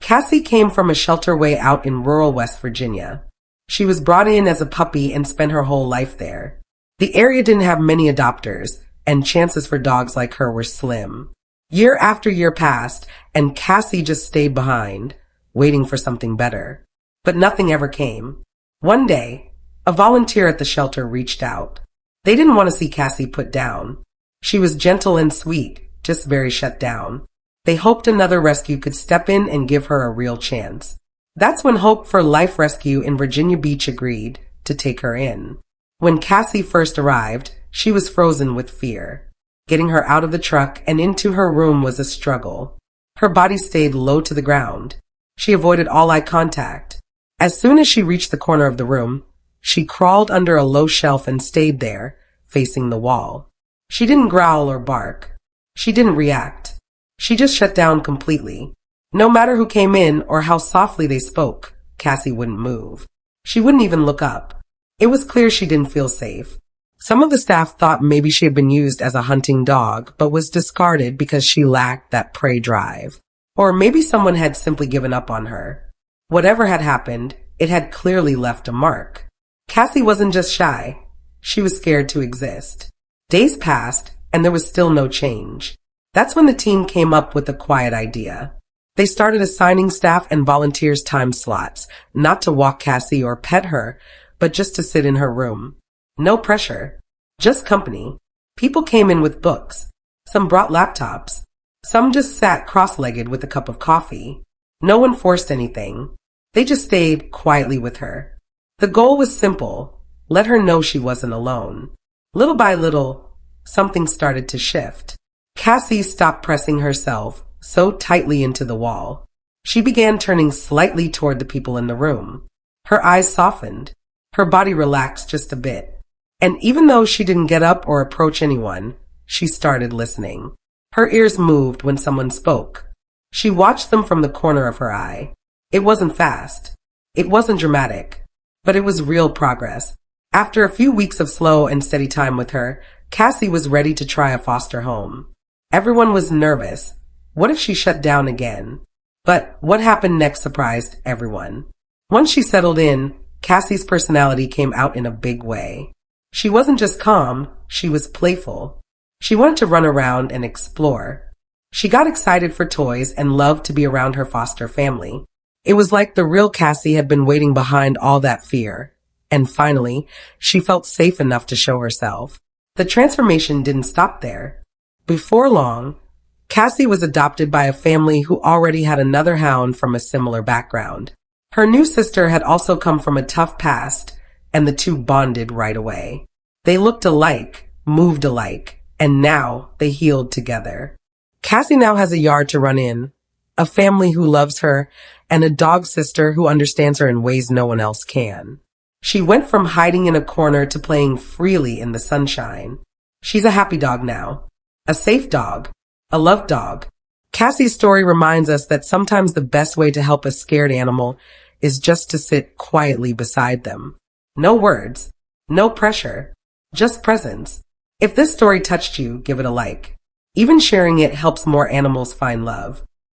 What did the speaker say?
Cassie came from a shelter way out in rural West Virginia. She was brought in as a puppy and spent her whole life there. The area didn't have many adopters, and chances for dogs like her were slim. Year after year passed, and Cassie just stayed behind, waiting for something better. But nothing ever came. One day, a volunteer at the shelter reached out. They didn't want to see Cassie put down. She was gentle and sweet, just very shut down. They hoped another rescue could step in and give her a real chance. That's when Hope for Life Rescue in Virginia Beach agreed to take her in. When Cassie first arrived, she was frozen with fear. Getting her out of the truck and into her room was a struggle. Her body stayed low to the ground. She avoided all eye contact. As soon as she reached the corner of the room, she crawled under a low shelf and stayed there, facing the wall. She didn't growl or bark. She didn't react. She just shut down completely. No matter who came in or how softly they spoke, Cassie wouldn't move. She wouldn't even look up. It was clear she didn't feel safe. Some of the staff thought maybe she had been used as a hunting dog, but was discarded because she lacked that prey drive. Or maybe someone had simply given up on her. Whatever had happened, it had clearly left a mark. Cassie wasn't just shy. She was scared to exist. Days passed, and there was still no change. That's when the team came up with a quiet idea. They started assigning staff and volunteers time slots, not to walk Cassie or pet her, but just to sit in her room. No pressure, just company. People came in with books. Some brought laptops. Some just sat cross-legged with a cup of coffee. No one forced anything. They just stayed quietly with her. The goal was simple. Let her know she wasn't alone. Little by little, something started to shift. Cassie stopped pressing herself so tightly into the wall. She began turning slightly toward the people in the room. Her eyes softened. Her body relaxed just a bit. And even though she didn't get up or approach anyone, she started listening. Her ears moved when someone spoke. She watched them from the corner of her eye. It wasn't fast. It wasn't dramatic. But it was real progress. After a few weeks of slow and steady time with her, Cassie was ready to try a foster home. Everyone was nervous. What if she shut down again? But what happened next surprised everyone. Once she settled in, Cassie's personality came out in a big way. She wasn't just calm, she was playful. She wanted to run around and explore. She got excited for toys and loved to be around her foster family. It was like the real Cassie had been waiting behind all that fear. And finally, she felt safe enough to show herself. The transformation didn't stop there. Before long, Cassie was adopted by a family who already had another hound from a similar background. Her new sister had also come from a tough past, and the two bonded right away. They looked alike, moved alike, and now they healed together. Cassie now has a yard to run in, a family who loves her, and a dog sister who understands her in ways no one else can. She went from hiding in a corner to playing freely in the sunshine. She's a happy dog now, a safe dog, a loved dog. Cassie's story reminds us that sometimes the best way to help a scared animal is just to sit quietly beside them. No words, no pressure, just presence. If this story touched you, give it a like. Even sharing it helps more animals find love.